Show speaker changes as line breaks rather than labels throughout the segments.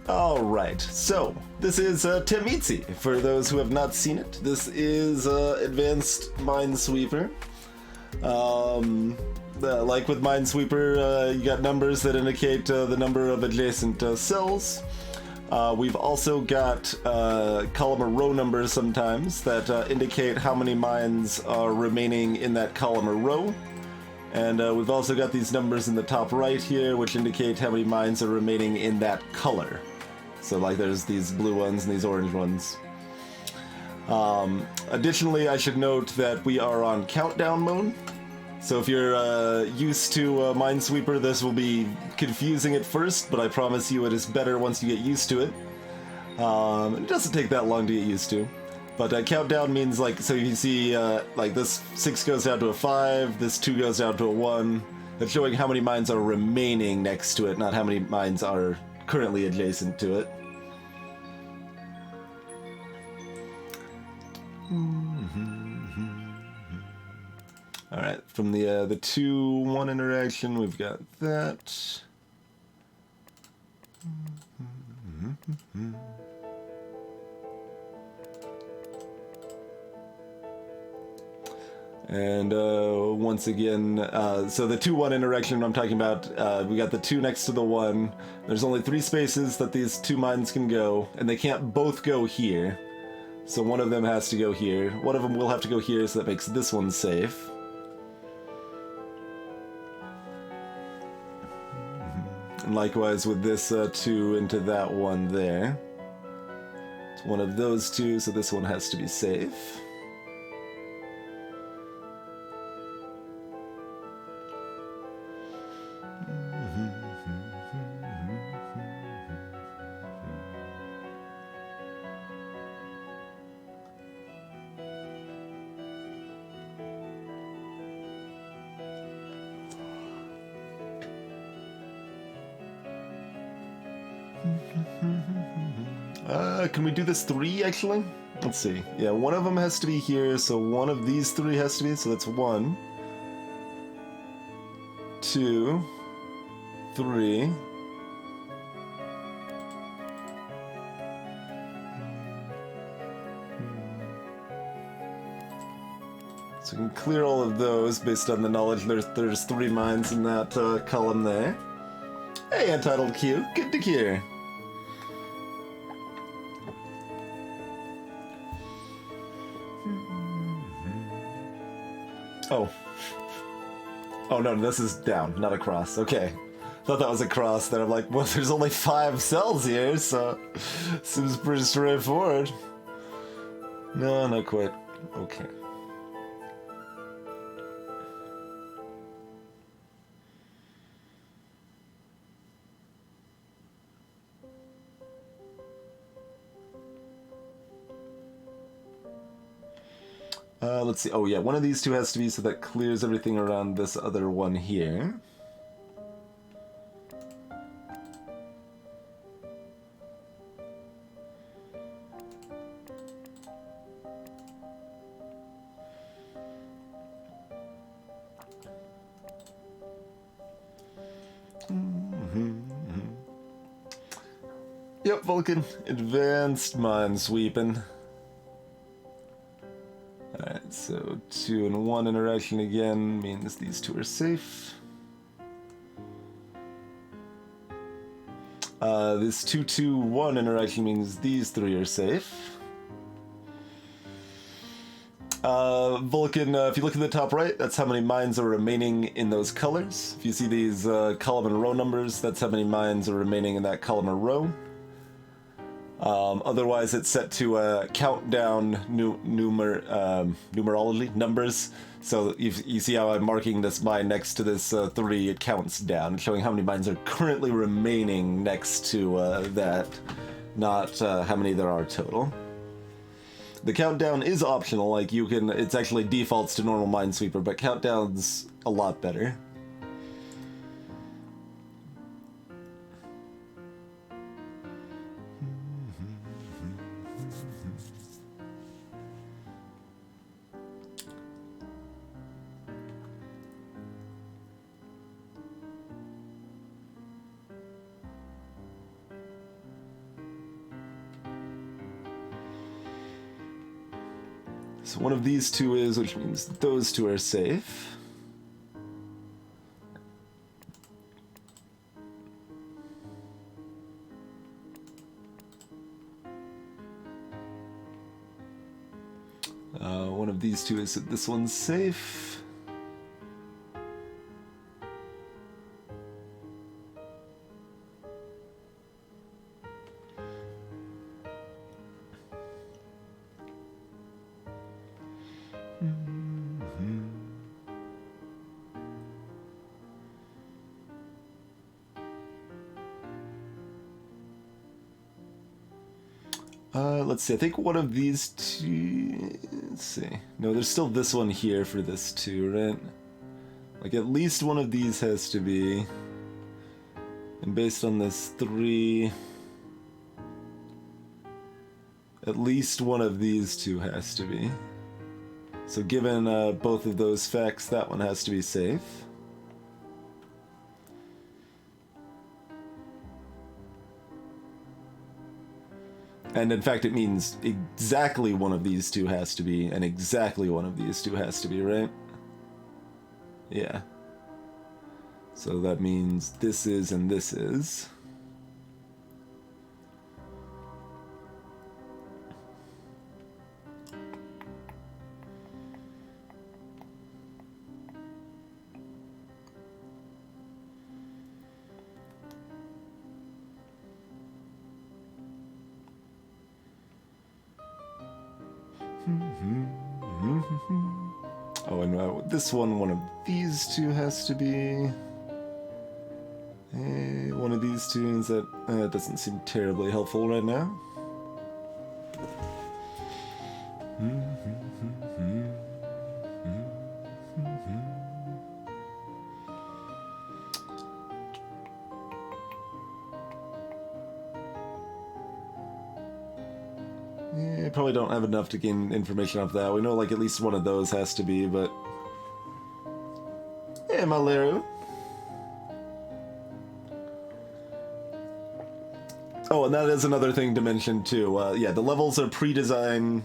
Alright, so this is Tametsi. For those who have not seen it, this is Advanced Minesweeper. Like with Minesweeper, you got numbers that indicate the number of adjacent cells. We've also got column or row numbers sometimes that indicate how many mines are remaining in that column or row. And we've also got these numbers in the top right here, which indicate how many mines are remaining in that color. So like there's these blue ones and these orange ones. Additionally, I should note that we are on countdown mode. So if you're used to Minesweeper, this will be confusing at first, but I promise you it is better once you get used to it. It doesn't take that long to get used to. But countdown means, like, so you see, like this 6 goes down to a 5, this 2 goes down to a 1. That's showing how many mines are remaining next to it, not how many mines are currently adjacent to it. Alright, from the 2-1 interaction, we've got that. And once again, so the 2-1 interaction I'm talking about, we got the 2 next to the 1. There's only 3 spaces that these 2 mines can go, and they can't both go here. So one of them has to go here. One of them will have to go here, so that makes this one safe. And likewise with this 2 into that one there. It's one of those 2, so this one has to be safe. Can we do this 3 actually? Let's see. Yeah, one of them has to be here, so one of these 3 has to be, so that's 1, 2, 3. So we can clear all of those based on the knowledge there's 3 mines in that column there. Hey, Untitled Q, good to hear. Oh. Oh no, this is down, not across. Okay. Thought that was a cross there. I'm like, well, there's only 5 cells here, so seems pretty straightforward. No, not quite. Okay. Let's see. Oh yeah, one of these 2 has to be, so that clears everything around this other one here. Yep, Vulcan. Advanced Minesweeping. Alright, so 2 and 1 interaction again means these 2 are safe. This 2-2-1 interaction means these 3 are safe. Vulcan, if you look at the top right, that's how many mines are remaining in those colors. If you see these column and row numbers, that's how many mines are remaining in that column or row. Otherwise, it's set to countdown numerology numbers. So you see how I'm marking this mine next to this 3, it counts down, showing how many mines are currently remaining next to that, not how many there are total. The countdown is optional, like you can, it's actually defaults to normal Minesweeper, but countdown's a lot better. So one of these two is, which means those two are safe. One of these two is that this one's safe. Let's see, I think one of these two... Let's see. No, there's still this one here for this two, right? Like, at least one of these has to be. And based on this 3... At least one of these two has to be. So given both of those facts, that one has to be safe. And in fact, it means exactly one of these two has to be, and exactly one of these two has to be, right? Yeah. So that means this is and this is. Oh, and this one of these two has to be. One of these two is that doesn't seem terribly helpful right now. Probably don't have enough to gain information off that. We know like at least one of those has to be, but... Hey, Maleru. Oh, and that is another thing to mention too. Yeah, the levels are pre-designed,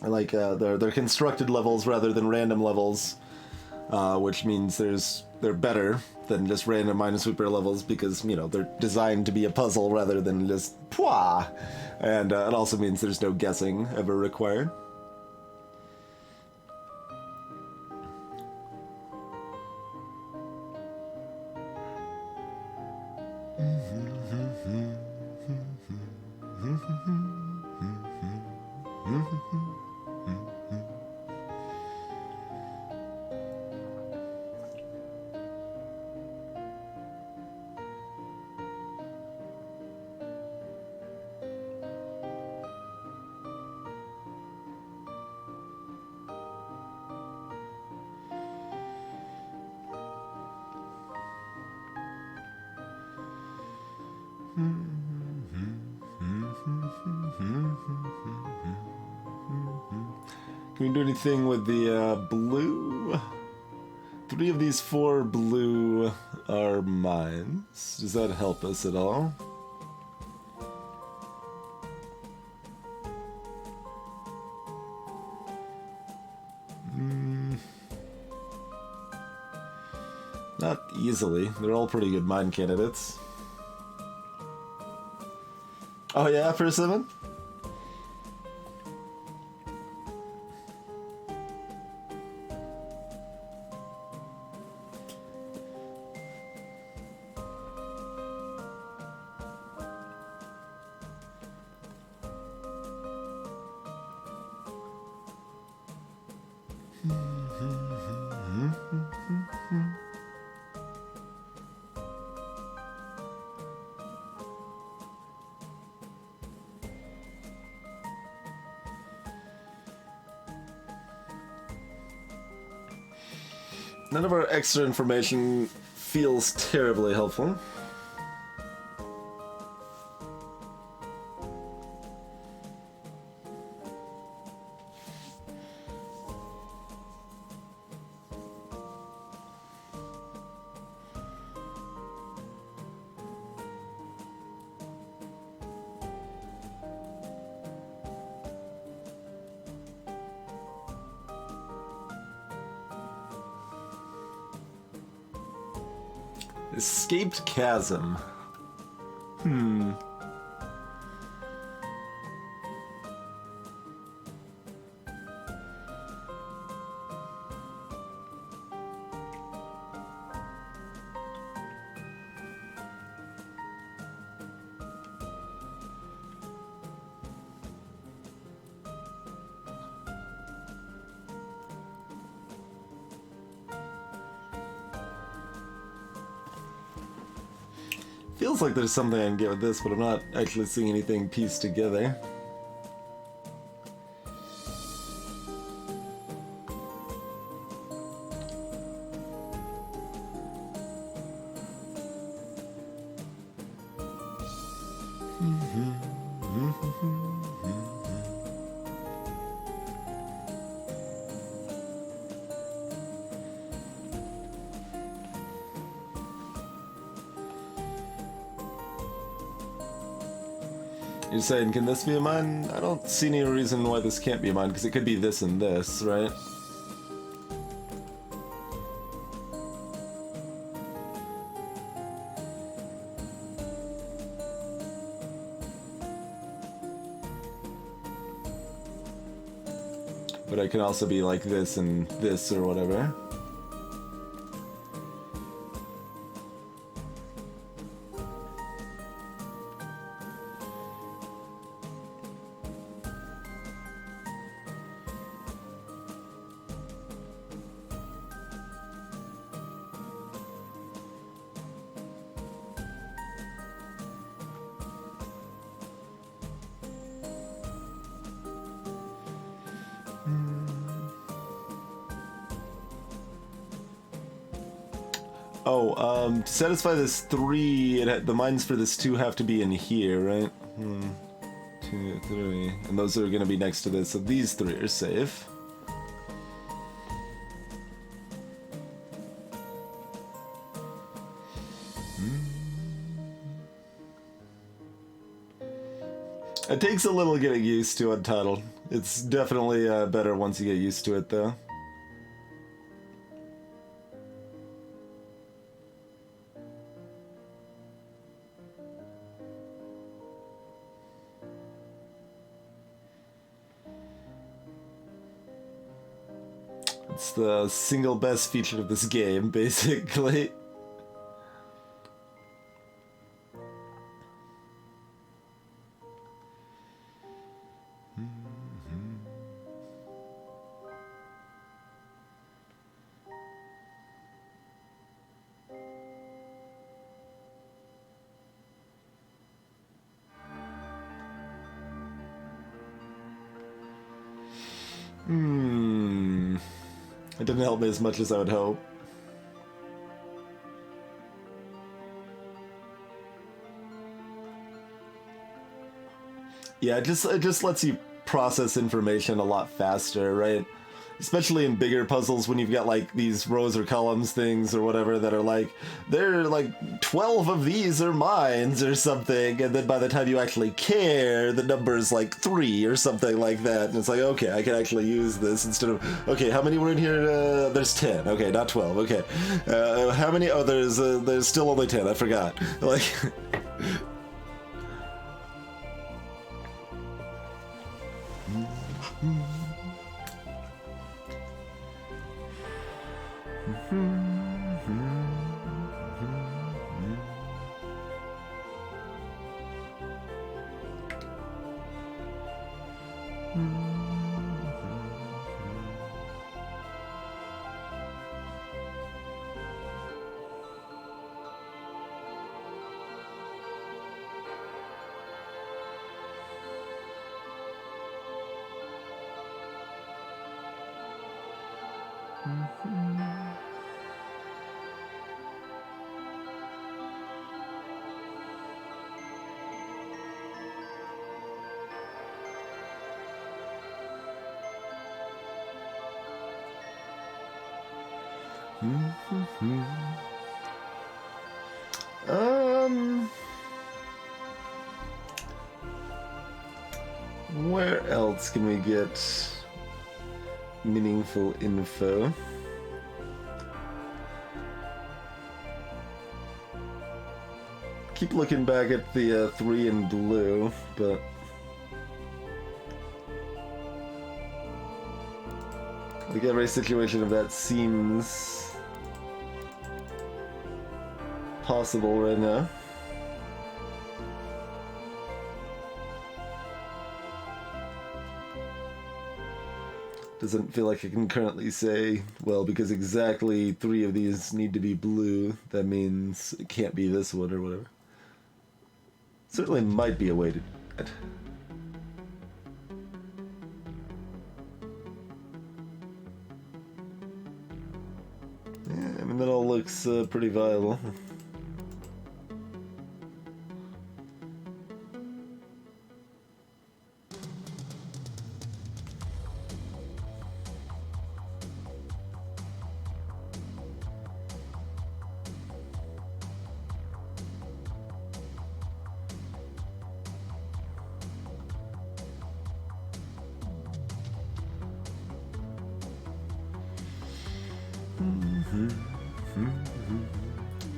like they're constructed levels rather than random levels, which means they're better than just random Minesweeper levels because, you know, they're designed to be a puzzle rather than just pwah. And it also means there's no guessing ever required. Can we do anything with the blue? 3 of these 4 blue are mines. Does that help us at all? Not easily. They're all pretty good mine candidates. Oh yeah, Persimmon? None of our extra information feels terribly helpful. Escaped chasm. Hmm. Feels like there's something I can get with this, but I'm not actually seeing anything pieced together. You're saying, can this be a mine? I don't see any reason why this can't be a mine, because it could be this and this, right? But I can also be like this and this or whatever. To satisfy this 3, the mines for this 2 have to be in here, right? 2, 3, and those are going to be next to this, so these 3 are safe. It takes a little getting used to Untitled. It's definitely better once you get used to it, though. It's the single best feature of this game, basically. It didn't help me as much as I would hope. Yeah, it just lets you process information a lot faster, right? Especially in bigger puzzles when you've got like these rows or columns things or whatever that are like, there are like 12 of these are mines or something, and then by the time you actually care, the number is like 3 or something like that, and it's like, okay, I can actually use this instead of, okay, how many were in here? There's 10. Okay, not 12. Okay. How many? Oh, there's still only 10. I forgot. Like... Where else can we get meaningful info? keep looking back at the 3 in blue, but like every situation of that seems possible right now. Doesn't feel like I can currently say, well, because exactly 3 of these need to be blue, that means it can't be this one or whatever. Certainly might be a way to do that. Yeah, I mean, that all looks pretty viable.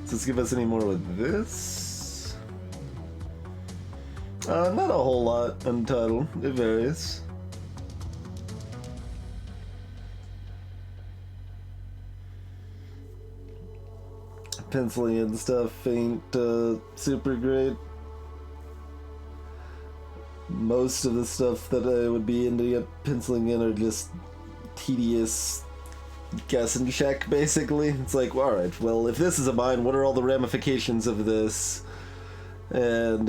Does this give us any more with this? Not a whole lot, Untitled. It varies. Penciling and stuff ain't super great. Most of the stuff that I would be into penciling in are just tedious guess and check, basically. It's like, alright, well, if this is a mine, what are all the ramifications of this? And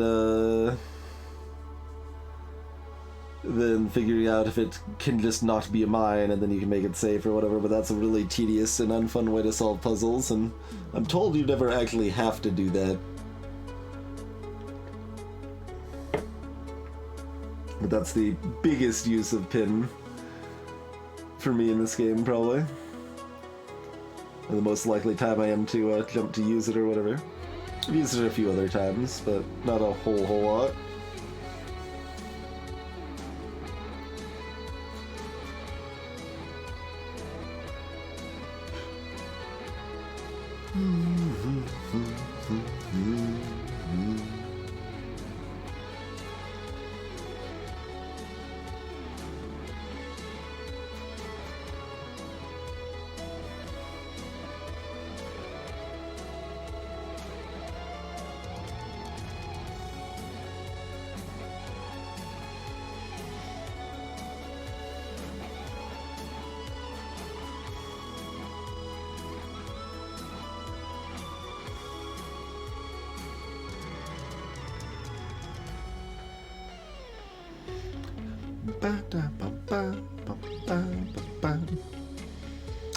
then figuring out if it can just not be a mine, and then you can make it safe or whatever, but that's a really tedious and unfun way to solve puzzles, and I'm told you never actually have to do that. But that's the biggest use of pin for me in this game, probably. Or the most likely time I am to jump to use it or whatever. I've used it a few other times, but not a whole lot.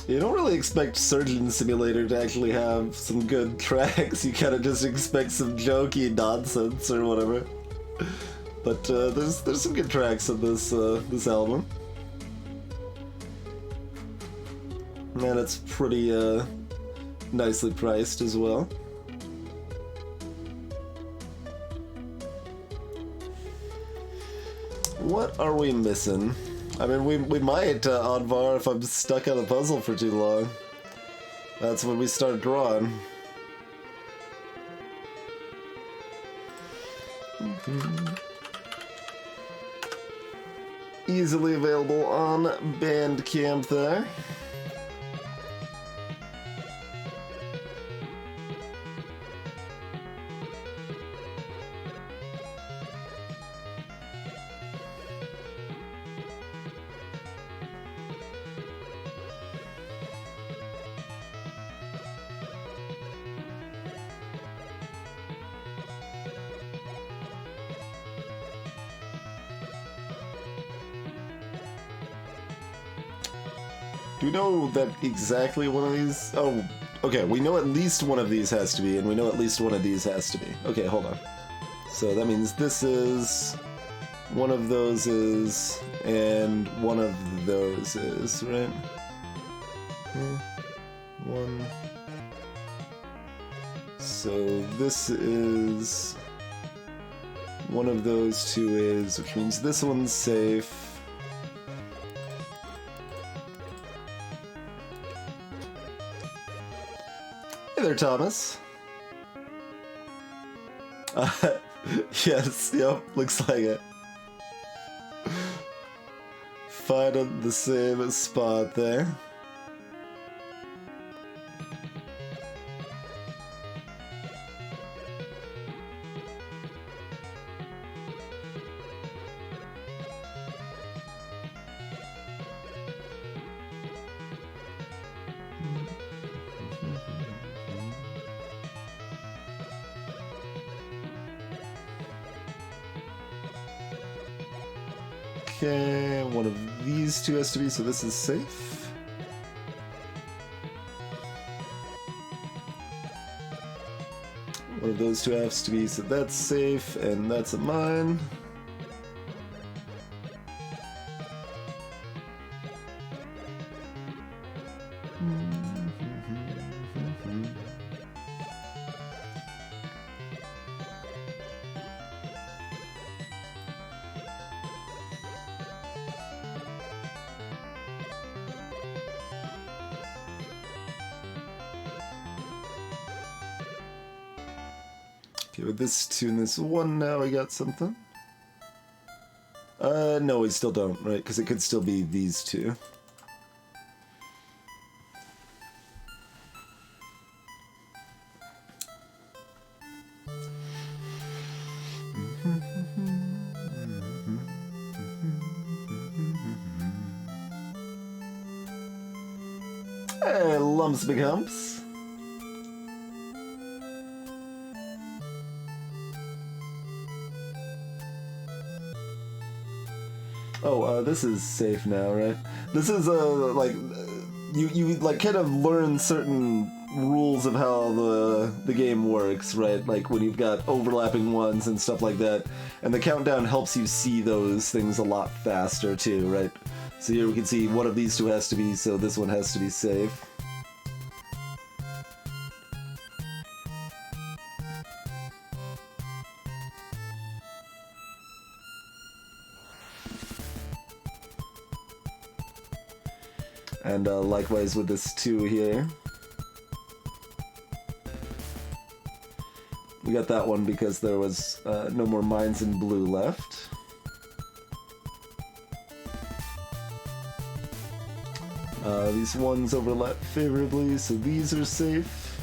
You don't really expect Surgeon Simulator to actually have some good tracks. You kind of just expect some jokey nonsense or whatever. But there's some good tracks on this this album, and it's pretty nicely priced as well. What are we missing? I mean, we might, Oddvar, if I'm stuck on a puzzle for too long. That's when we start drawing. Easily available on Bandcamp there. Do we know that exactly one of these? Oh, okay, we know at least one of these has to be, and we know at least one of these has to be. Okay, hold on. So that means this is, one of those is, and one of those is, right? One. So this is, one of those two is, which means this one's safe. Hey there, Thomas. Yes, yep, looks like it. Finding the same spot there. Okay, one of these two has to be, so this is safe. One of those two has to be, so that's safe, and that's a mine. Okay, with this two and this one now, I got something. No, we still don't, right? Because it could still be these two. Hey, lumps big humps. Oh, this is safe now, right? This is, like, you like, kind of learn certain rules of how the game works, right? Like, when you've got overlapping ones and stuff like that. And the countdown helps you see those things a lot faster, too, right? So here we can see one of these two has to be, so this one has to be safe. And likewise with this 2 here. We got that one because there was no more mines in blue left. These ones overlap favorably, so these are safe.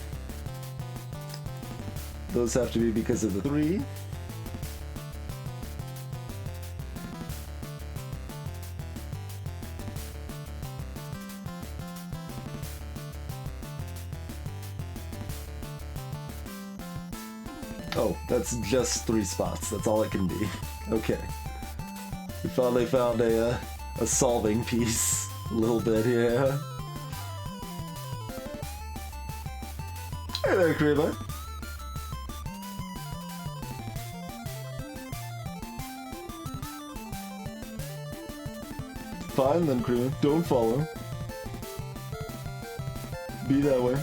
Those have to be because of the 3. Oh, that's just 3 spots. That's all it can be. Okay. We finally found a solving piece. A little bit here. Hey there, Creeper. Fine then, Creeper. Don't follow. Be that way.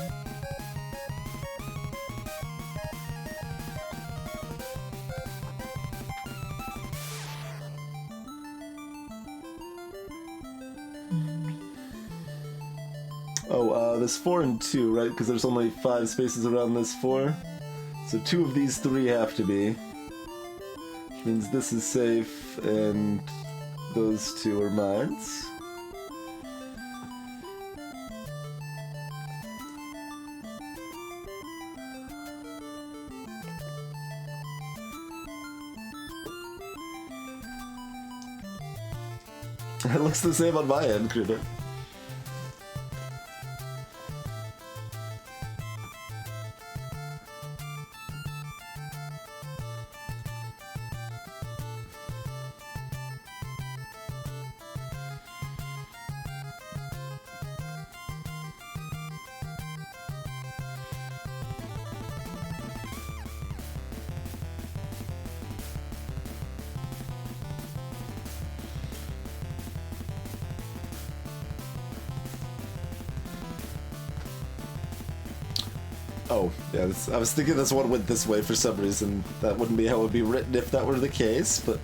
Oh, this 4 and 2, right? Because there's only 5 spaces around this 4. So 2 of these 3 have to be. Which means this is safe, and those 2 are mines. It looks the same on my end, Critter. Oh, yeah, I was thinking this one went this way for some reason. That wouldn't be how it would be written if that were the case, but...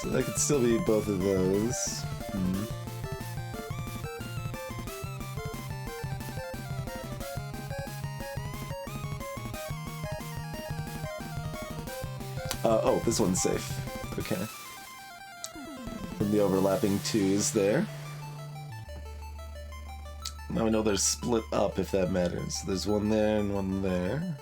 So that could still be both of those. Oh, this one's safe. Okay. From the overlapping twos there. Now we know they're split up, if that matters. There's one there and one there.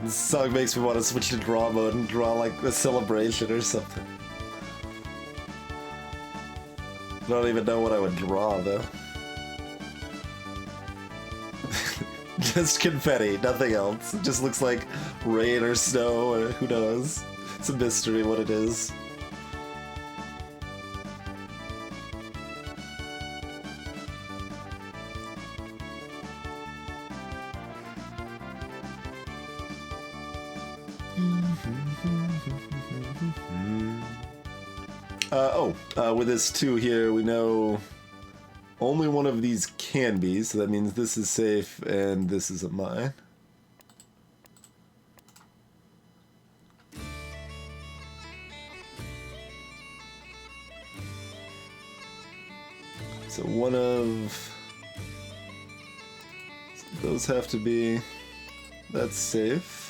This song makes me want to switch to draw mode and draw like a celebration or something. I don't even know what I would draw though. Just confetti, nothing else. It just looks like rain or snow or who knows. It's a mystery what it is. With this 2 here, we know only one of these can be, so that means this is safe and this is a mine. So one of those have to be, that's safe.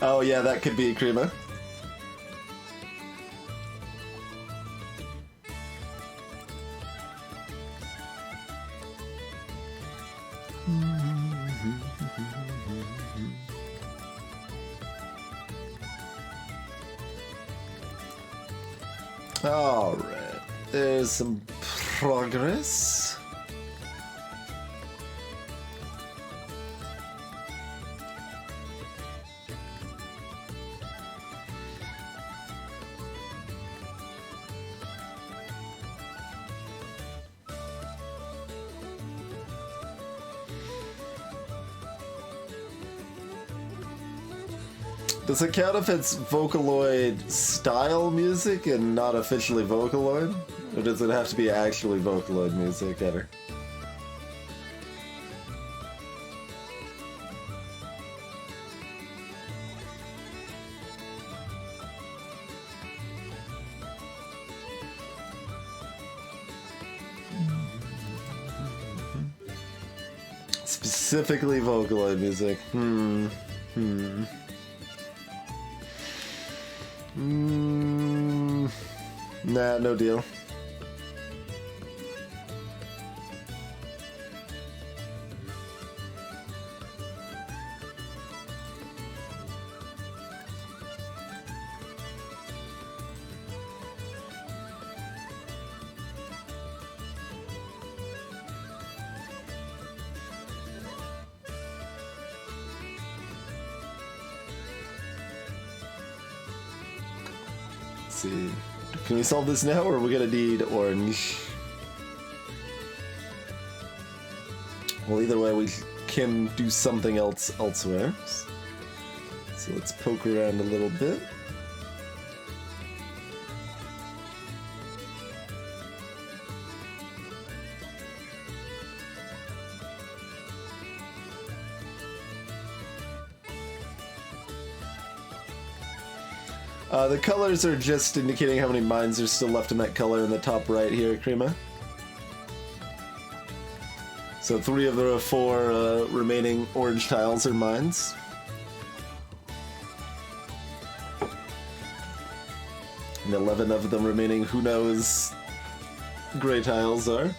Oh yeah, that could be Krima. Alright, there's some progress. Does it count if it's Vocaloid style music and not officially Vocaloid? Or does it have to be actually Vocaloid music ever? Specifically Vocaloid music. Nah, no deal. Let's see. Can we solve this now, or are we gonna need orange? Well, either way, we can do something else elsewhere. So let's poke around a little bit. The colors are just indicating how many mines are still left in that color in the top right here, Krima. So 3 of the 4 remaining orange tiles are mines. And 11 of them remaining who knows gray tiles are.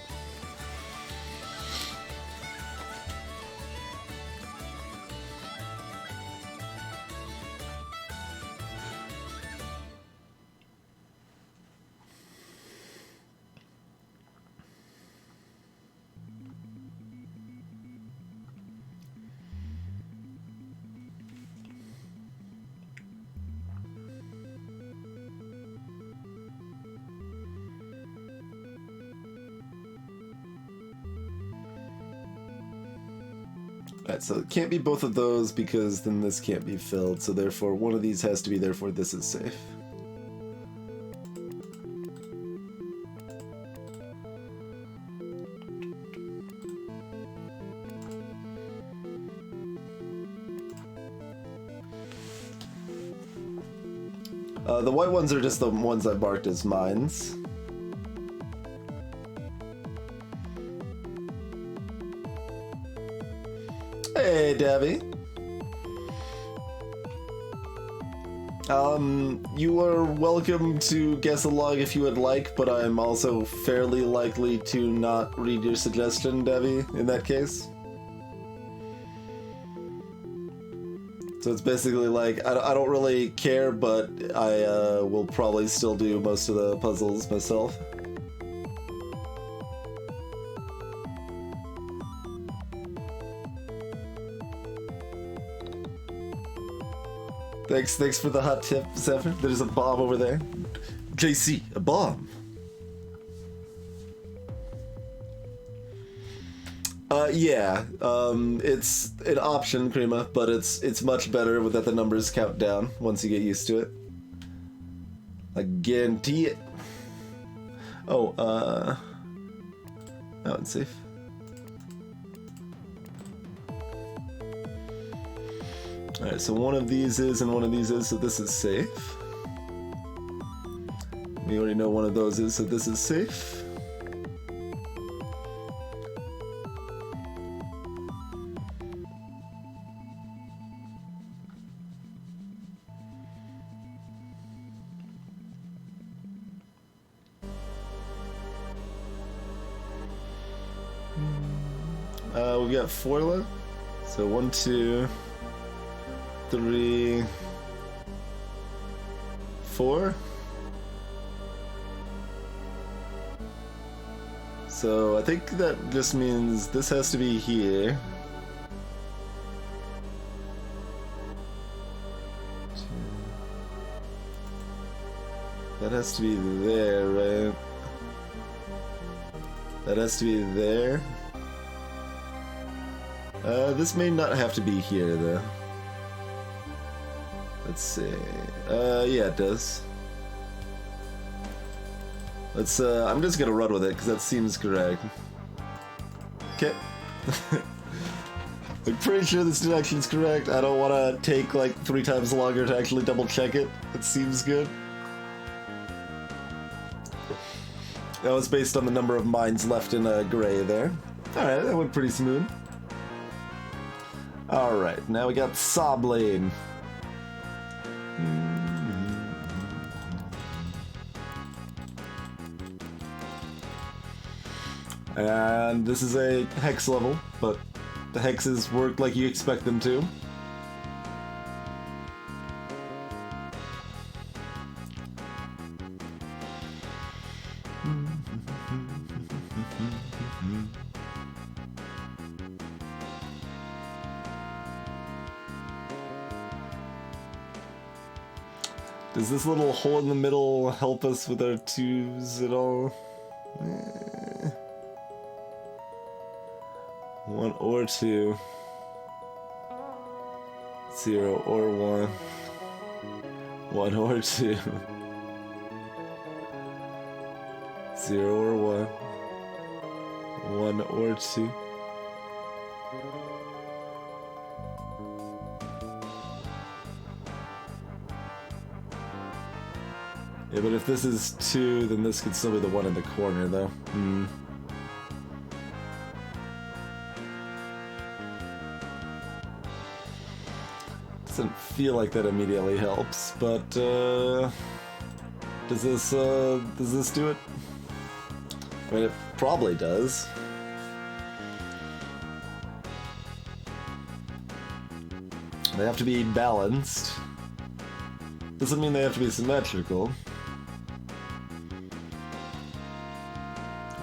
Alright, so it can't be both of those because then this can't be filled, so therefore one of these has to be, therefore this is safe. The white ones are just the ones I marked as mines. Hey, Davy. You are welcome to guess a log if you would like, but I'm also fairly likely to not read your suggestion, Davy, in that case. So it's basically like, I don't really care, but I will probably still do most of the puzzles myself. Thanks for the hot tip, Zephyr. There's a bomb over there. JC, a bomb. Yeah, it's an option, Krima, but it's much better that the numbers count down once you get used to it. I guarantee it. Oh, that one's safe. Alright, so one of these is and one of these is, so this is safe. We already know one of those is, so this is safe. We got 4 left. So 1, 2, 3, 4. So I think that just means this has to be here. 2. That has to be there, right? That has to be there. This may not have to be here, though. Let's see. Yeah, it does. Let's, I'm just gonna run with it, because that seems correct. Okay. I'm pretty sure this direction's correct. I don't want to take, like, 3 times longer to actually double-check it. It seems good. That was based on the number of mines left in gray there. Alright, that went pretty smooth. Alright, now we got Saw Blade. And this is a hex level, but the hexes work like you expect them to. Does this little hole in the middle help us with our 2s at all? 1 or 2. 0 or 1. 1 or 2. 0 or 1. 1 or 2. Yeah, but if this is 2, then this could still be the one in the corner, though. Doesn't feel like that immediately helps, but does this do it? I mean, it probably does. They have to be balanced. Doesn't mean they have to be symmetrical.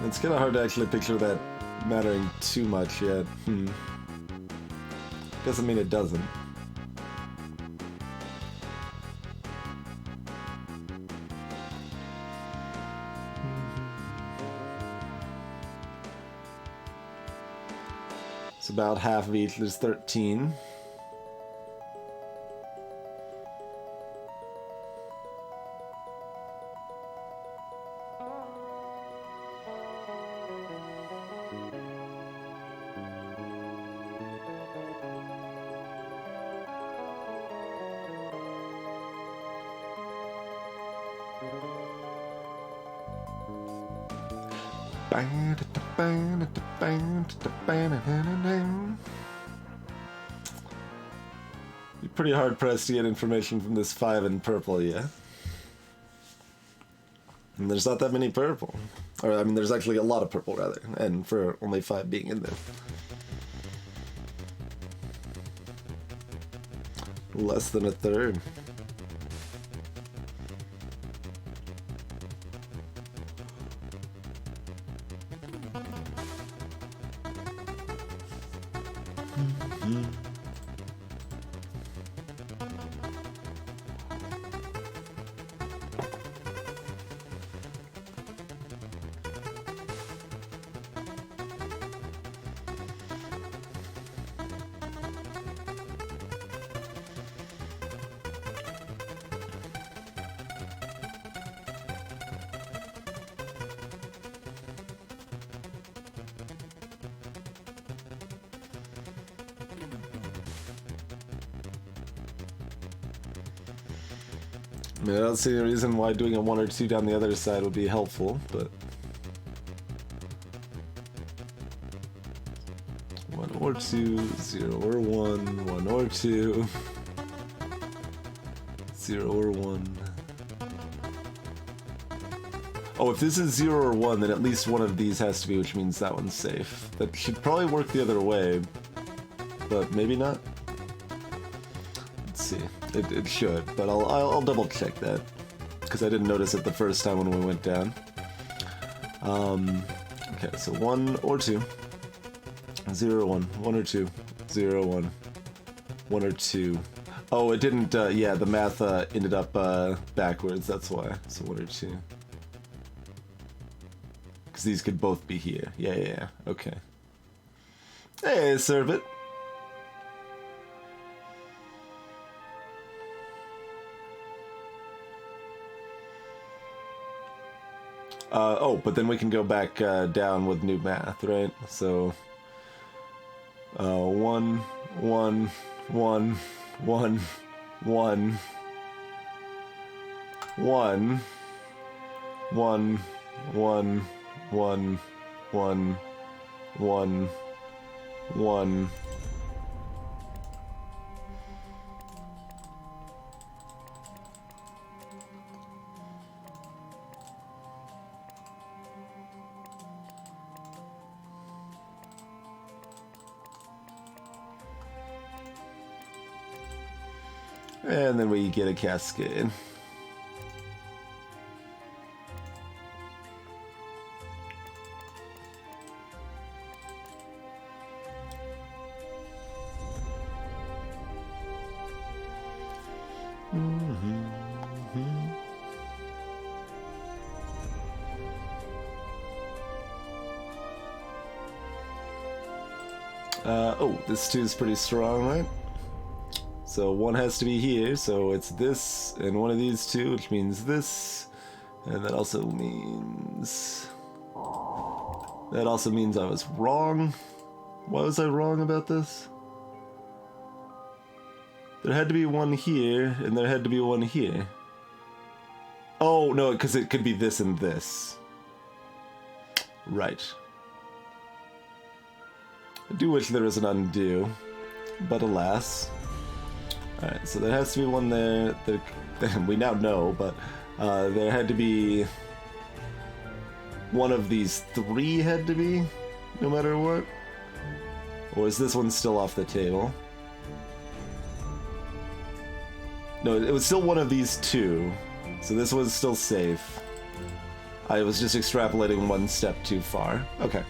It's kind of hard to actually picture that mattering too much yet. Doesn't mean it doesn't. It's about half of each. There's 13. You're pretty hard pressed to get information from this 5 in purple, yeah? And there's not that many purple. Or, I mean, there's actually a lot of purple, rather. And for only 5 being in there. Less than a third. I mean, I don't see any reason why doing a 1 or 2 down the other side would be helpful, but... 1 or 2, 0 or 1, 1 or 2, 0 or 1. Oh, if this is 0 or 1, then at least one of these has to be, which means that one's safe. That should probably work the other way, but maybe not. Let's see. It should, but I'll double check that because I didn't notice it the first time when we went down. Okay, so 1 or 2, 0 or 1, 1 or 2, 0 1, 1 or 2. Oh, it didn't. Yeah, the math ended up backwards. That's why. So 1 or 2. Because these could both be here. Yeah. Okay. Hey, serve it. Oh, but then we can go back down with new math, right? So, 1, 1, 1, 1, 1, 1, 1, 1, 1, 1, 1, 1. And then we get a cascade. Oh, this 2 is pretty strong, right? So 1 has to be here, so it's this and one of these 2, which means this, and that also means I was wrong. Why was I wrong about this? There had to be 1 here, and there had to be 1 here. Oh, no, because it could be this and this. Right. I do wish there was an undo, but alas. Alright, so there has to be 1 there. We now know, but there had to be... one of these 3 had to be, no matter what. Or is this one still off the table? No, it was still one of these 2, so this was still safe. I was just extrapolating 1 step too far. Okay.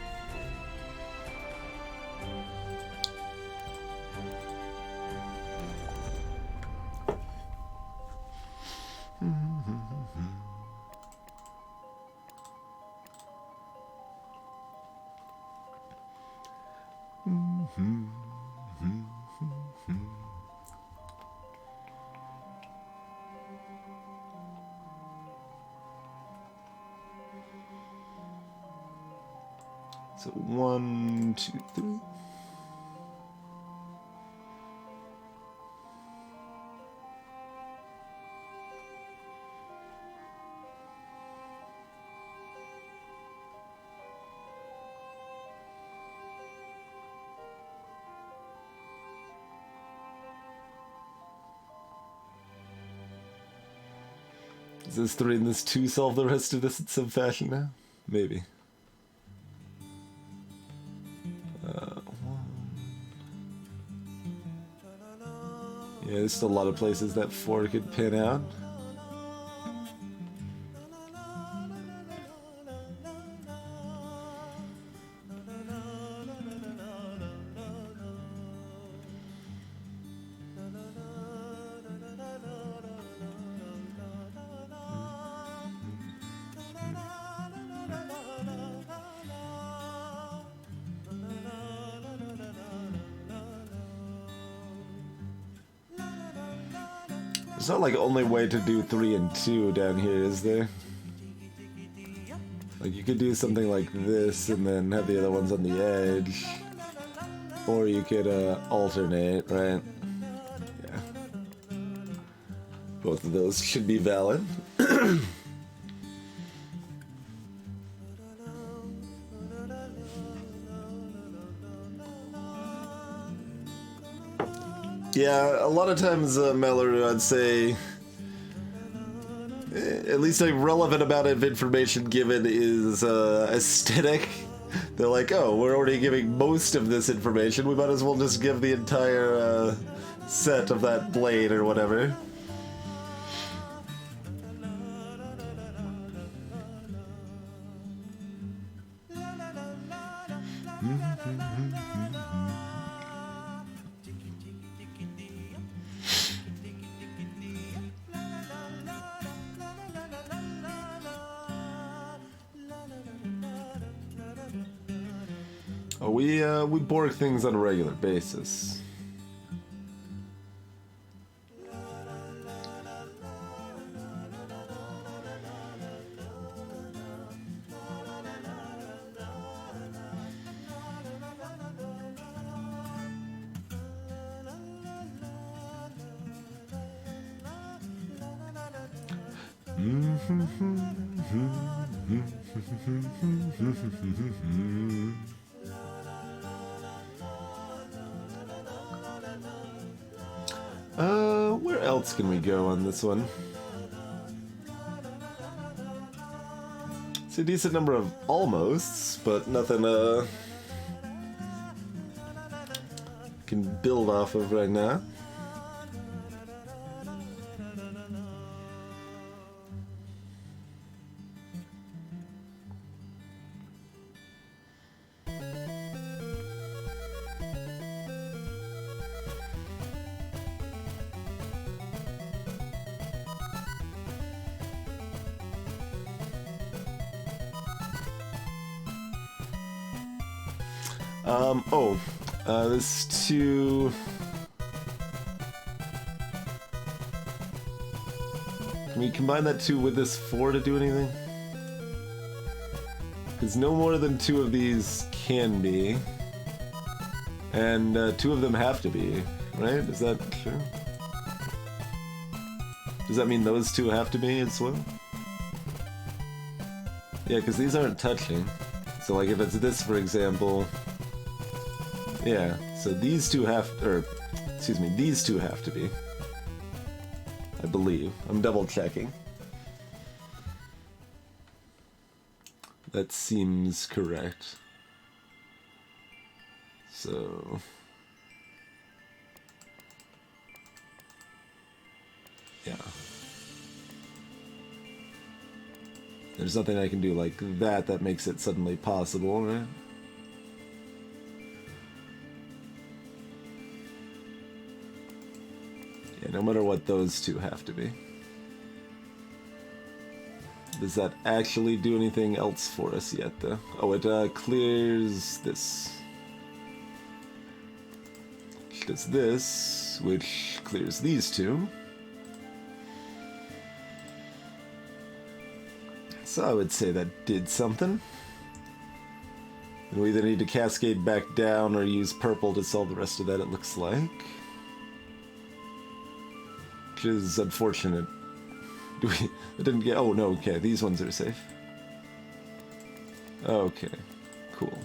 So 1, 2, 3. Does this 3 and this 2 solve the rest of this in some fashion now? Maybe. Yeah, there's still a lot of places that 4 could pin out. There's not like only way to do 3 and 2 down here, is there? Like you could do something like this and then have the other ones on the edge. Or you could alternate, right? Yeah. Both of those should be valid. Yeah, a lot of times, Mallory, I'd say at least a relevant amount of information given is aesthetic. They're like, oh, we're already giving most of this information, we might as well just give the entire set of that blade or whatever. We bork things on a regular basis. Where else can we go on this one? It's a decent number of almosts, but nothing can build off of right now. This 2... Can we combine that 2 with this 4 to do anything? Because no more than 2 of these can be. And 2 of them have to be, right? Is that true? Does that mean those 2 have to be as well? Yeah, because these aren't touching. So like if it's this, for example... Yeah, so these 2 have... or, excuse me, these 2 have to be. I believe. I'm double checking. That seems correct. So... yeah. There's nothing I can do like that makes it suddenly possible, right? Yeah, no matter what, those 2 have to be. Does that actually do anything else for us yet, though? Oh, it clears this. which does this, which clears these two. So I would say that did something. And we either need to cascade back down or use purple to solve the rest of that, it looks like. Which is unfortunate. Do we... I didn't get... Oh, no, okay, these ones are safe. Okay, cool.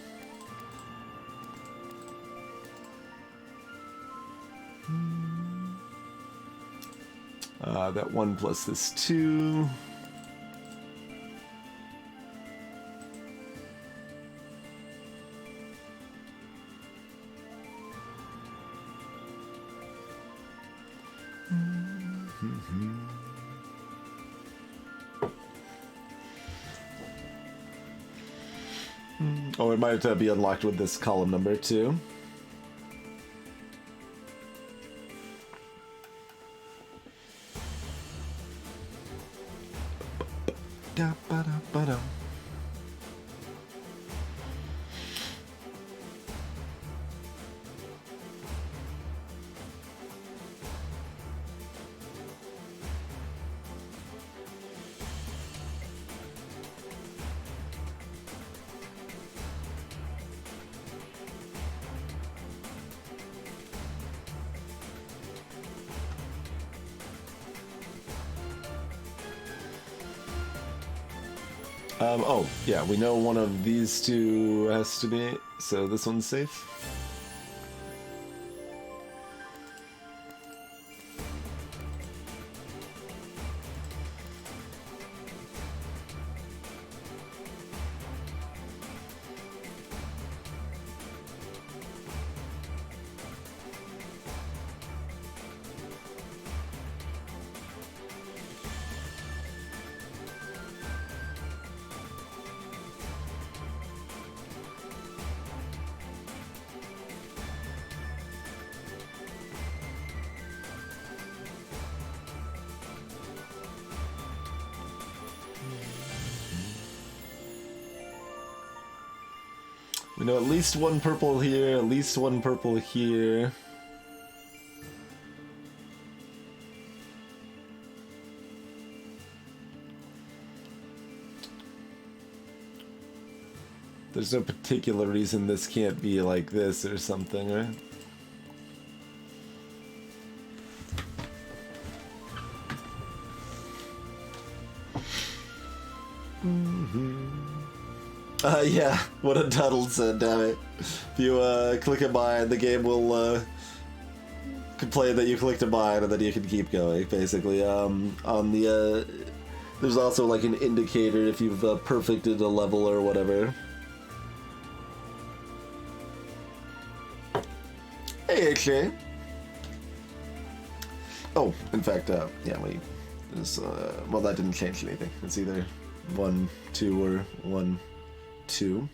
That 1 plus this 2. Oh, it might be unlocked with this column number too. Da-ba-da-ba-da. Oh, yeah, we know one of these two has to be, so this one's safe. We know at least one purple here, at least one purple here. There's no particular reason this can't be like this or something, right? Yeah, what a Tuttle said, damn it. If you click a mine, the game will complain that you clicked a mine and then you can keep going, basically. On the, there's also like an indicator if you've perfected a level or whatever. Hey, actually. Oh, in fact, yeah, wait. Well, that didn't change anything. It's either 1, 2, or 1, 2.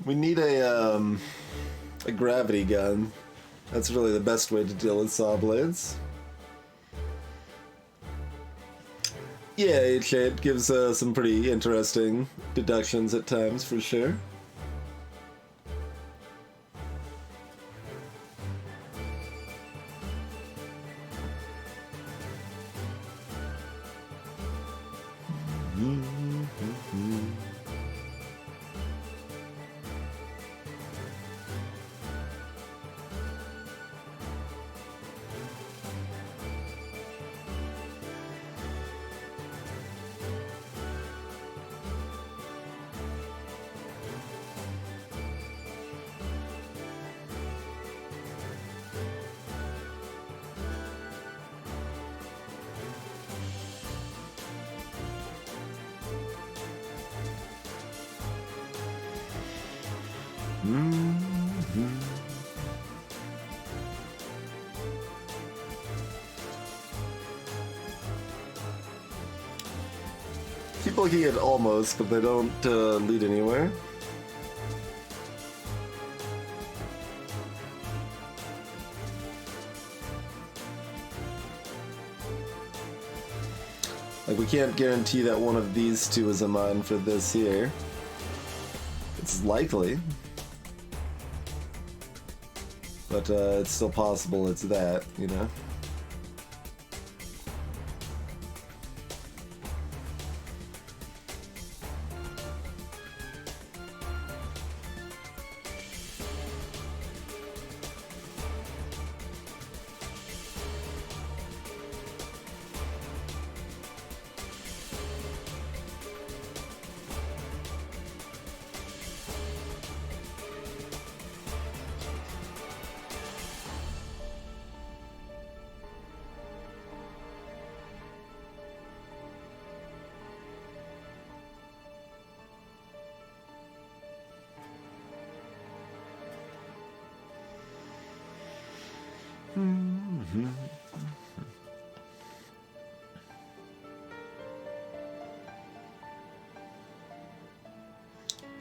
We need a gravity gun. That's really the best way to deal with saw blades. Yeah, it gives some pretty interesting deductions at times, for sure. Keep looking at almost, but they don't lead anywhere. Like, we can't guarantee that one of these two is a mine for this here. It's likely. But it's still possible it's that, you know?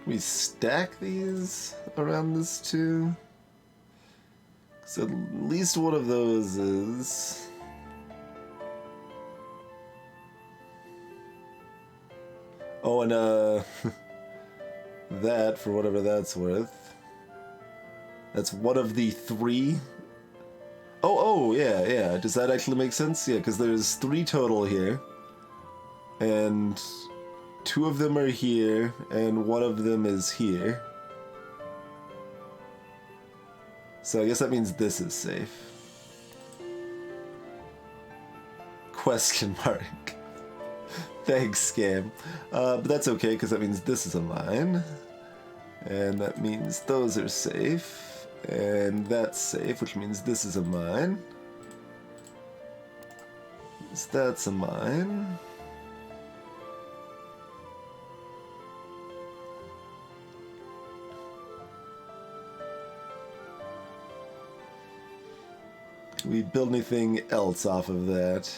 We stack these around this too. So at least one of those is... Oh, and that, for whatever that's worth. That's one of the three. Oh, yeah. Does that actually make sense? Yeah, because there's 3 total here. And 2 of them are here, and 1 of them is here. So I guess that means this is safe. Question mark. Thanks, Scam. But that's okay, because that means this is a mine. And that means those are safe. And that's safe, which means this is a mine. So that's a mine. Can we build anything else off of that?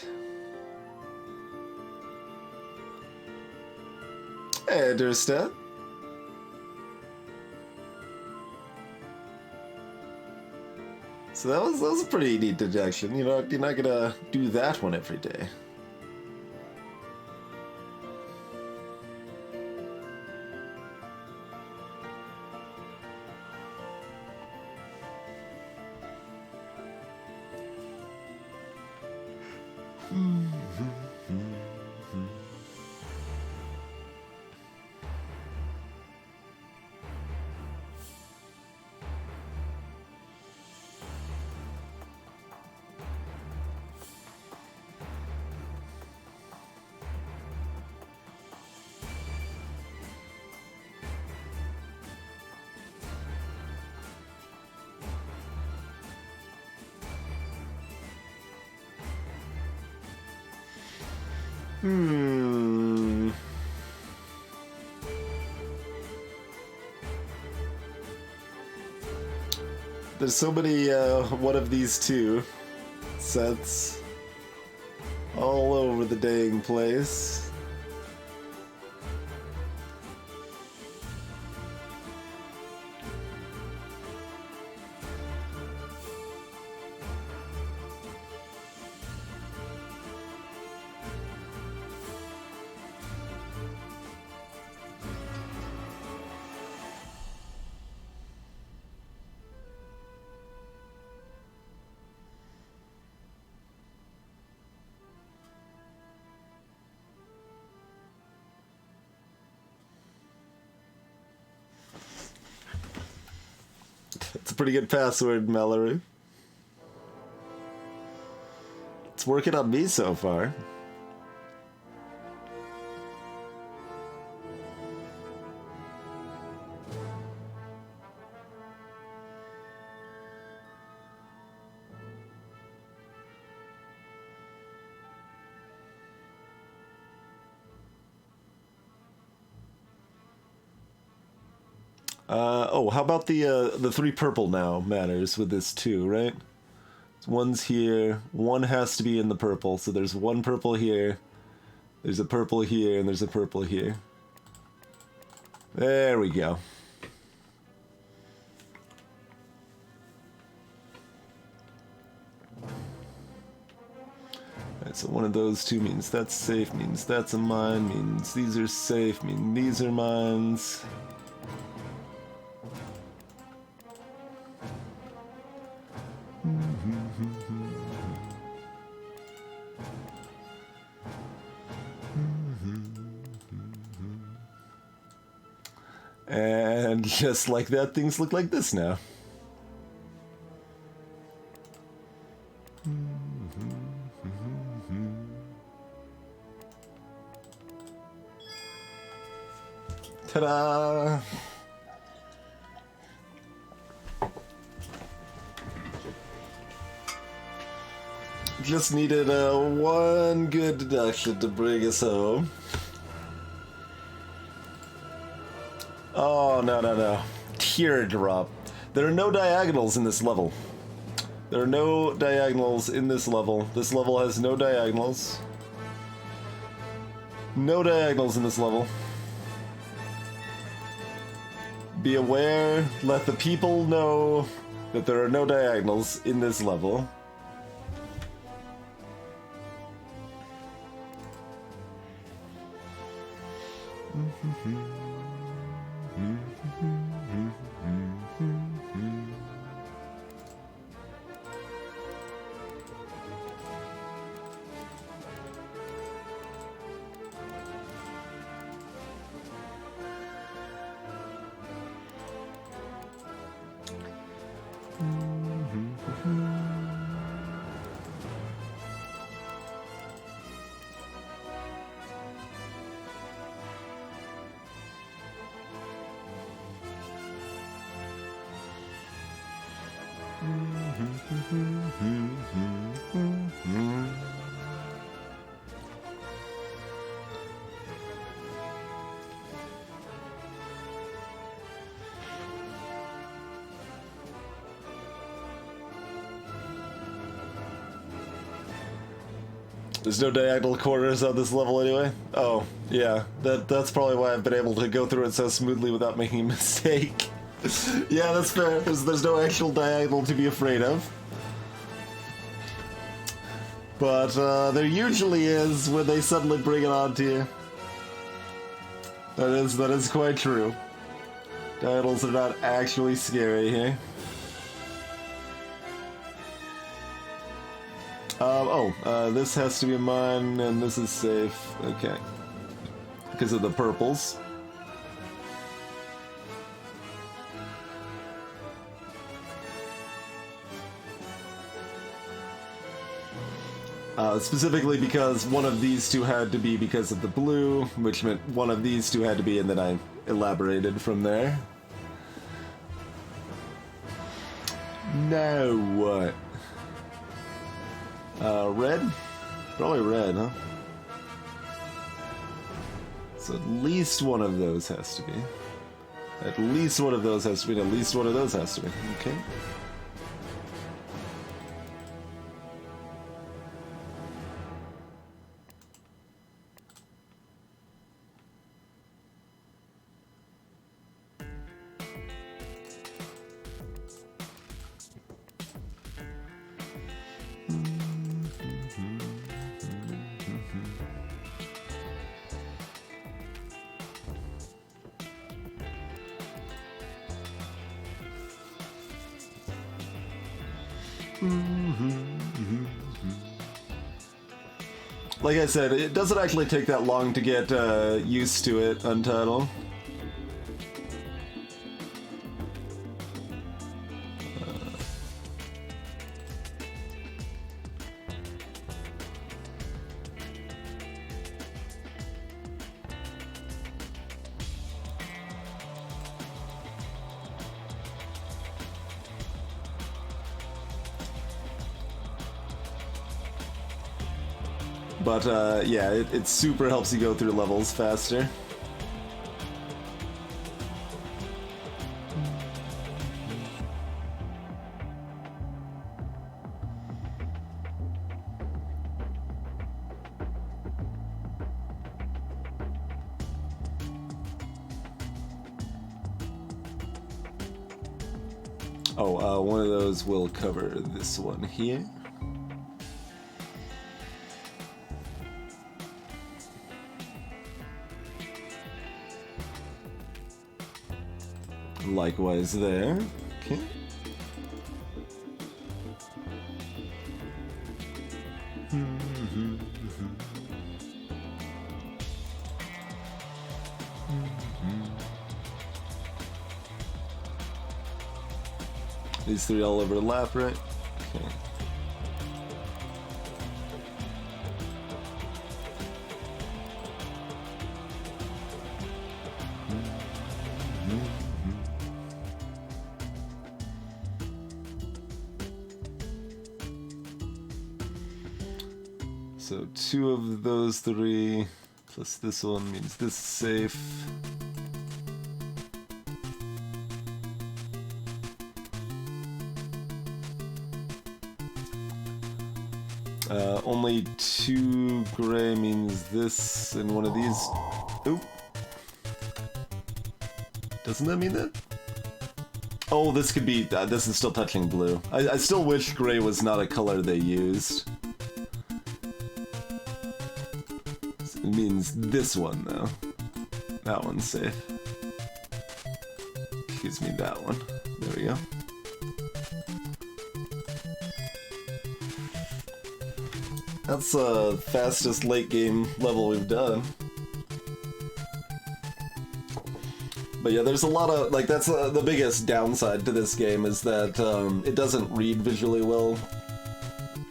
Hey, Dursta. So that was a pretty neat deduction. You're not gonna do that one every day. There's so many one of these two sets all over the dang place. It's a pretty good password, Mallory. It's working on me so far. Oh, how about the 3 purple now matters with this too, right? One's here, one has to be in the purple, so there's 1 purple here, there's a purple here, and there's a purple here. There we go. Alright, so one of those 2 means that's safe, means that's a mine, means these are safe, mean these are mines. And just like that, things look like this now. Ta-da! Just needed one good deduction to bring us home. Oh, no. Teardrop. There are no diagonals in this level. There are no diagonals in this level. This level has no diagonals. No diagonals in this level. Be aware, let the people know that there are no diagonals in this level. There's no diagonal corners on this level anyway? Oh, yeah. That's probably why I've been able to go through it so smoothly without making a mistake. Yeah, that's fair. There's no actual diagonal to be afraid of. But there usually is when they suddenly bring it on to you. That is quite true. Diagonals are not actually scary here. This has to be mine, and this is safe. Okay. Because of the purples. Specifically because one of these 2 had to be because of the blue, which meant one of these 2 had to be, and then I elaborated from there. Now what? Red? Probably red, huh? So at least one of those has to be. At least one of those has to be, and at least one of those has to be. Okay. Like I said, it doesn't actually take that long to get used to it, Untitled. But yeah, it super helps you go through levels faster. Oh, one of those will cover this one here. Likewise there. Okay. These three all overlap, right? Okay. So 2 of those 3 plus this one means this is safe. Only 2 gray means this, and one of these... Oop. Doesn't that mean that? Oh, this could be... this is still touching blue. I still wish gray was not a color they used. It means this one, though. That one's safe. Excuse me, that one. There we go. That's the fastest late game level we've done. But yeah, there's a lot of, like, that's the biggest downside to this game is that it doesn't read visually well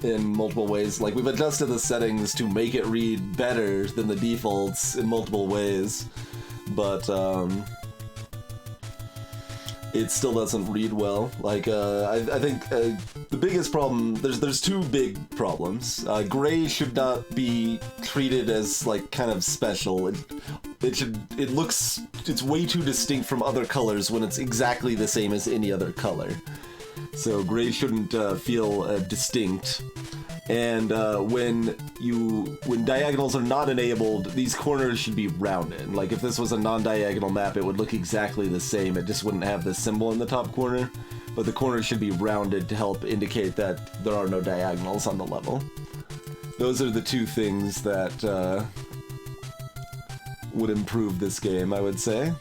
in multiple ways. Like, we've adjusted the settings to make it read better than the defaults in multiple ways, but it still doesn't read well. Like, I think the biggest problem, there's 2 big problems. Gray should not be treated as, like, kind of special. It's way too distinct from other colors when it's exactly the same as any other color. So gray shouldn't feel distinct. And when diagonals are not enabled, these corners should be rounded. Like, if this was a non-diagonal map, it would look exactly the same. It just wouldn't have the symbol in the top corner. But the corners should be rounded to help indicate that there are no diagonals on the level. Those are the 2 things that would improve this game, I would say.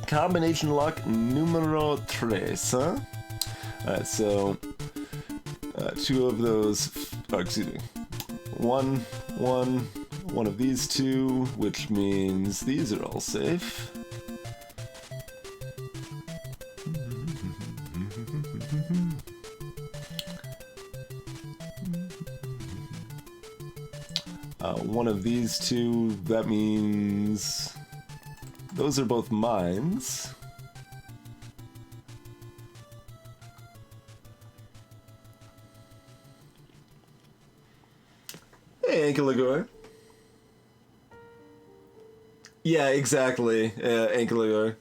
Combination lock numero 3, huh? Alright, so 2 of those, excuse me, one of these 2, which means these are all safe. One of these 2, that means those are both mines. Hey, Ankyligor. Yeah, exactly, Ankyligor.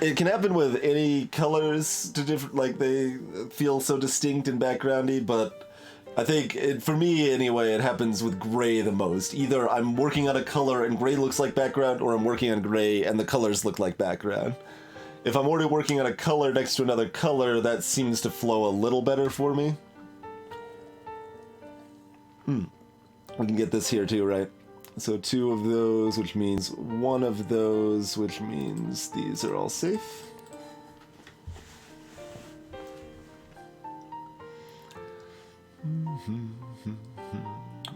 It can happen with any colors to different, like, they feel so distinct and backgroundy, but I think, for me anyway, it happens with gray the most. Either I'm working on a color and gray looks like background, or I'm working on gray and the colors look like background. If I'm already working on a color next to another color, that seems to flow a little better for me. We can get this here too, right? So 2 of those, which means 1 of those, which means these are all safe.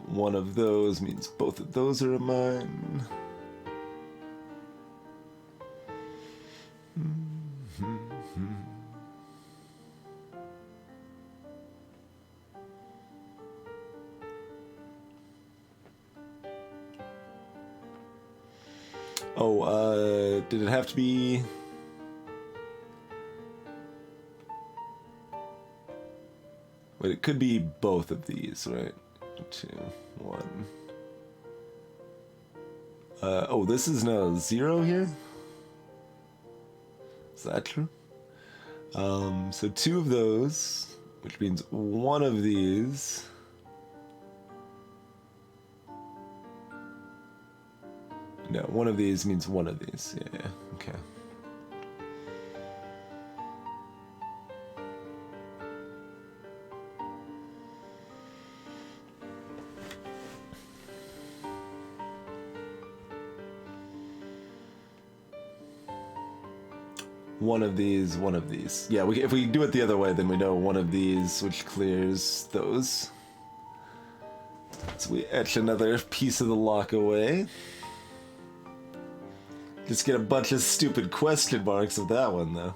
One of those means both of those are mine. Oh, did it have to be... Wait, it could be both of these, right? 2, 1. Oh, this is now 0 here? Is that true? So 2 of those, which means 1 of these. No, 1 of these means 1 of these. Yeah, okay. One of these, one of these. Yeah, if we do it the other way, then we know one of these, which clears those. So we etch another piece of the lock away. Just get a bunch of stupid question marks with that one, though.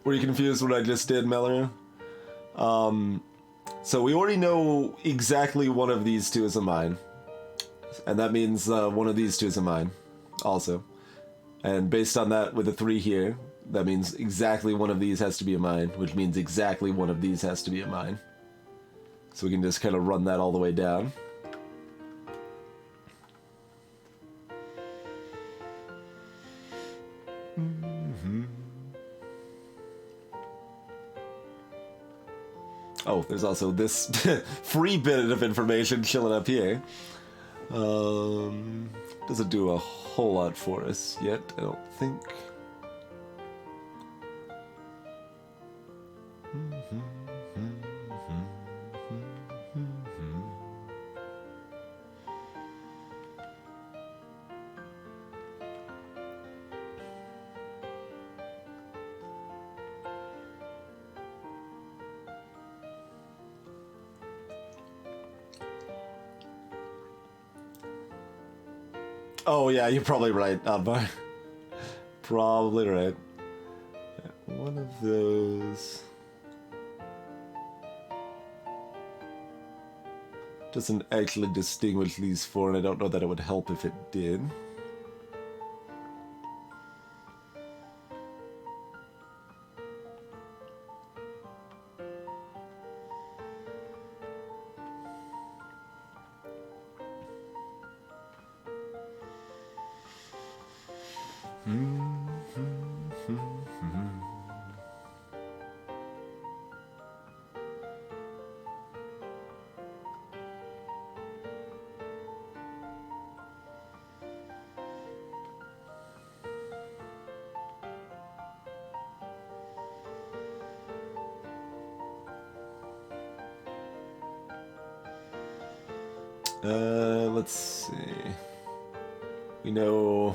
Were you confused what I just did, Melanie? So we already know exactly one of these two is a mine. And that means one of these two is a mine, also. And based on that, with a 3 here, that means exactly one of these has to be a mine, which means exactly one of these has to be a mine. So we can just kind of run that all the way down. Oh, there's also this free bit of information chilling up here. Doesn't do a whole lot for us yet, I don't think. Oh yeah, you're probably right, Advar. Probably right. One of those... doesn't actually distinguish these four, and I don't know that it would help if it did. Let's see. We know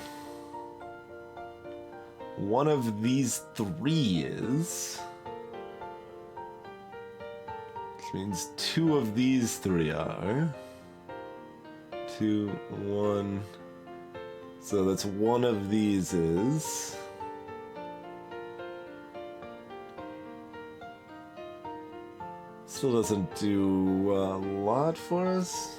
one of these 3 is, which means 2 of these 3 are. 2, 1. So that's one of these is. Still doesn't do a lot for us.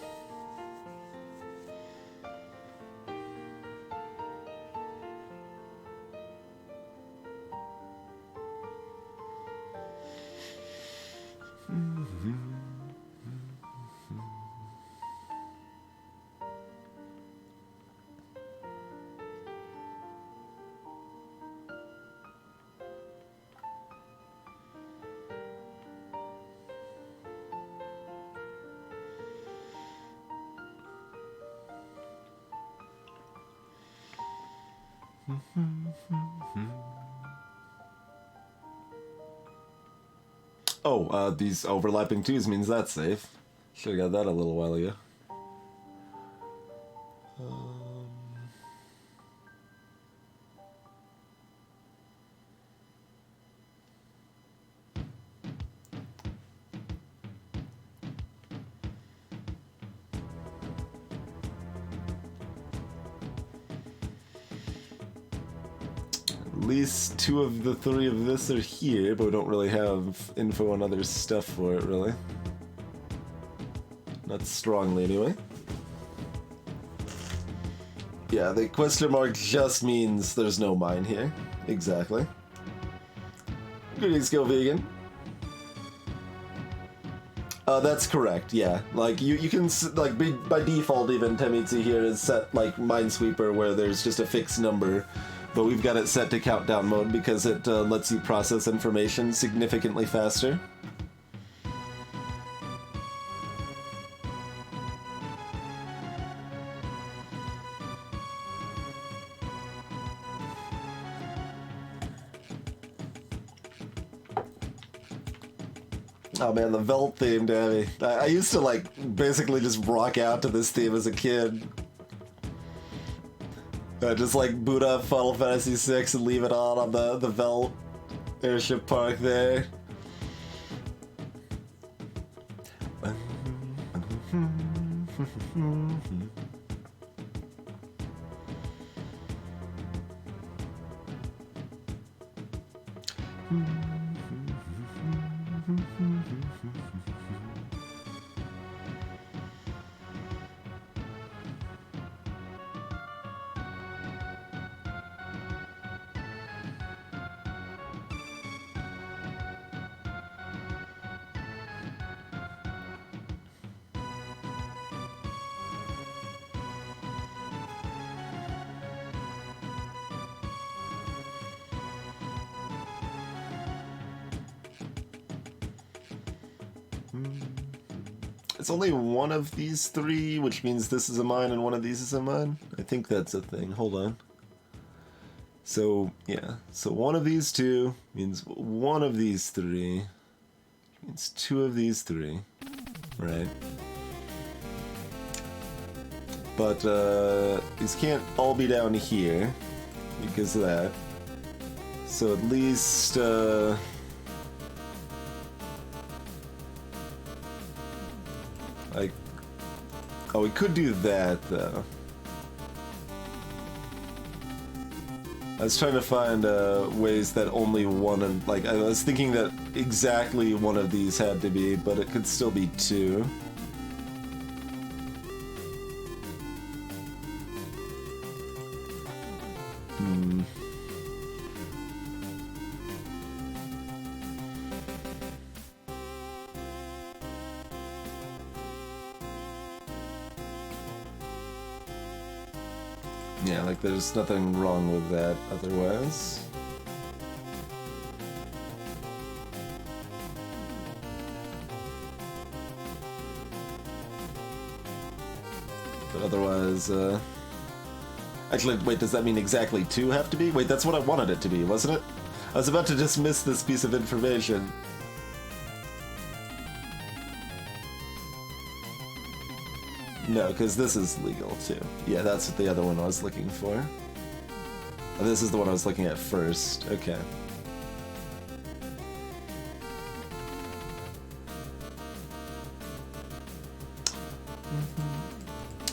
Oh, these overlapping 2s means that's safe. Should've got that a little while ago. At least 2 of the 3 of this are here, but we don't really have info on other stuff for it, really. Not strongly, anyway. Yeah, the question mark just means there's no mine here. Exactly. Greetings, Go Vegan. That's correct, yeah. Like, you can, like, by default, even Tametsi here is set, like, Minesweeper, where there's just a fixed number. But we've got it set to countdown mode because it lets you process information significantly faster. Oh man, the Velt theme, Davey. I used to like basically just rock out to this theme as a kid. Just like boot up Final Fantasy VI and leave it on the Velt airship park there. It's only one of these three, which means this is a mine and one of these is a mine. I think that's a thing. Hold on. So, yeah. So one of these two means one of these three means two of these three. Right. But, these can't all be down here because of that. So at least, like, oh, we could do that, though. I was trying to find ways that only one of, like, I was thinking that exactly one of these had to be, but it could still be two. Yeah, like there's nothing wrong with that otherwise. But otherwise, actually, wait, does that mean exactly two have to be? Wait, that's what I wanted it to be, wasn't it? I was about to dismiss this piece of information. No, because this is legal too. Yeah, that's what the other one I was looking for. Oh, this is the one I was looking at first. Okay.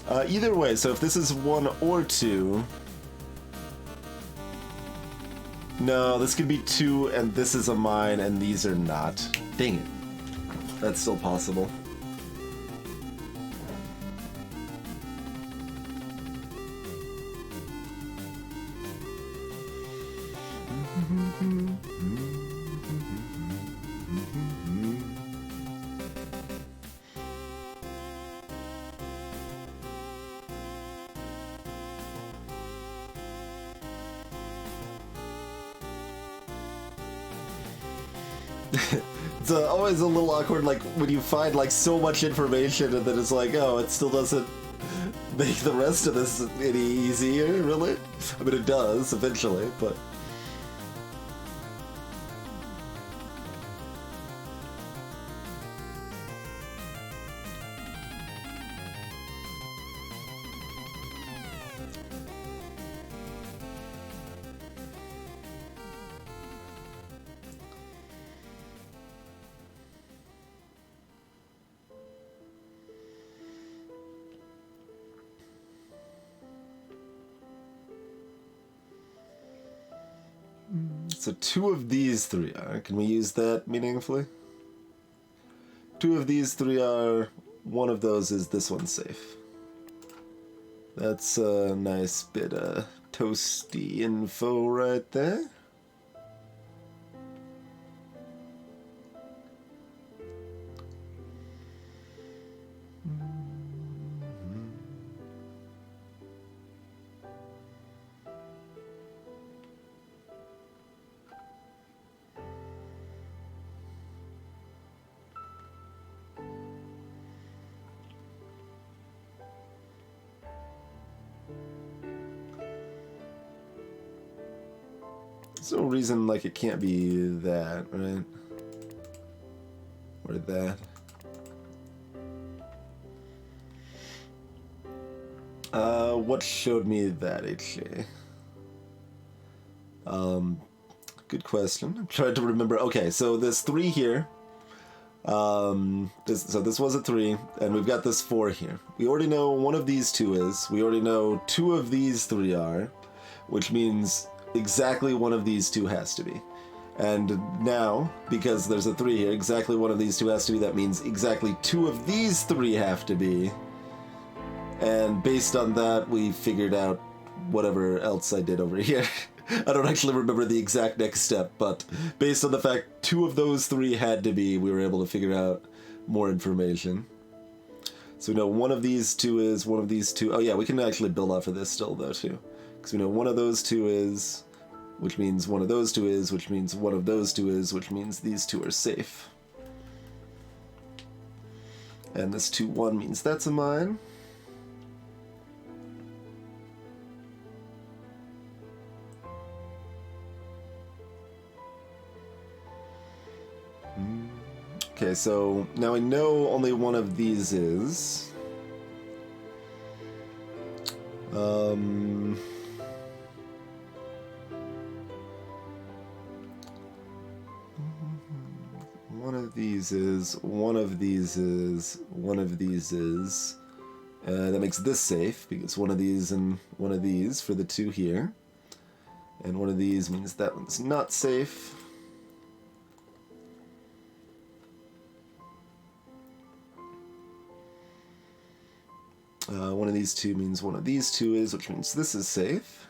Either way, so if this is one or two... No, this could be two and this is a mine and these are not. Dang it. That's still possible. It's always a little awkward, like, when you find, like, so much information and then it's like, oh, it still doesn't make the rest of this any easier, really? I mean, it does, eventually, but... So two of these three are. Can we use that meaningfully? Two of these three are. One of those is this one safe. That's a nice bit of toasty info right there. There's no reason like it can't be that, right? or that. What showed me that, actually? Good question. I'm trying to remember. Okay, so there's 3 here. This was a 3, and we've got this 4 here. We already know one of these 2 is. We already know 2 of these 3 are, which means exactly one of these 2 has to be. And now, because there's a 3 here, exactly one of these 2 has to be. That means exactly 2 of these 3 have to be. And based on that, we figured out whatever else I did over here. I don't actually remember the exact next step, but based on the fact 2 of those 3 had to be, we were able to figure out more information. So we know one of these 2 is, one of these 2... Oh yeah, we can actually build off of this still, though, too. Because we know one of those 2 is, which means one of those 2 is, which means one of those 2 is, which means these 2 are safe. And this 2-1 means that's a mine. Okay, so now I know only one of these is. One of these is, one of these is, one of these is. That makes this safe, because one of these and one of these for the 2 here. And one of these means that one's not safe. One of these 2 means one of these 2 is, which means this is safe.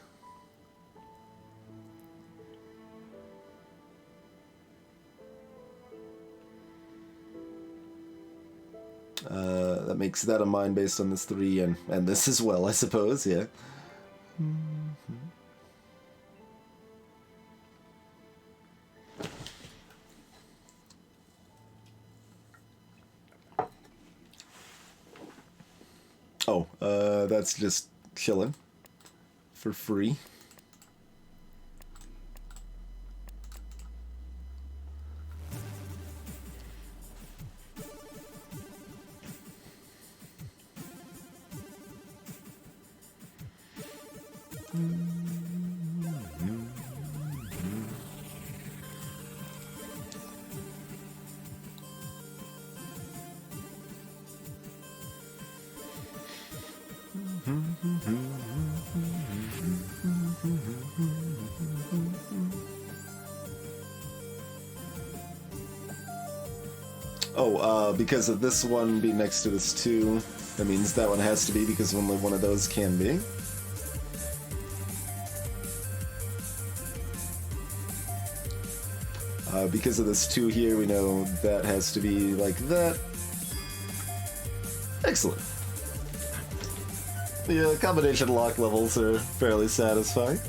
That makes that a mine based on this 3 and this as well, I suppose, yeah. Oh, that's just chilling for free. Because of this one being next to this 2, that means that one has to be, because only one of those can be. Because of this 2 here, we know that has to be like that. Excellent. The combination lock levels are fairly satisfying.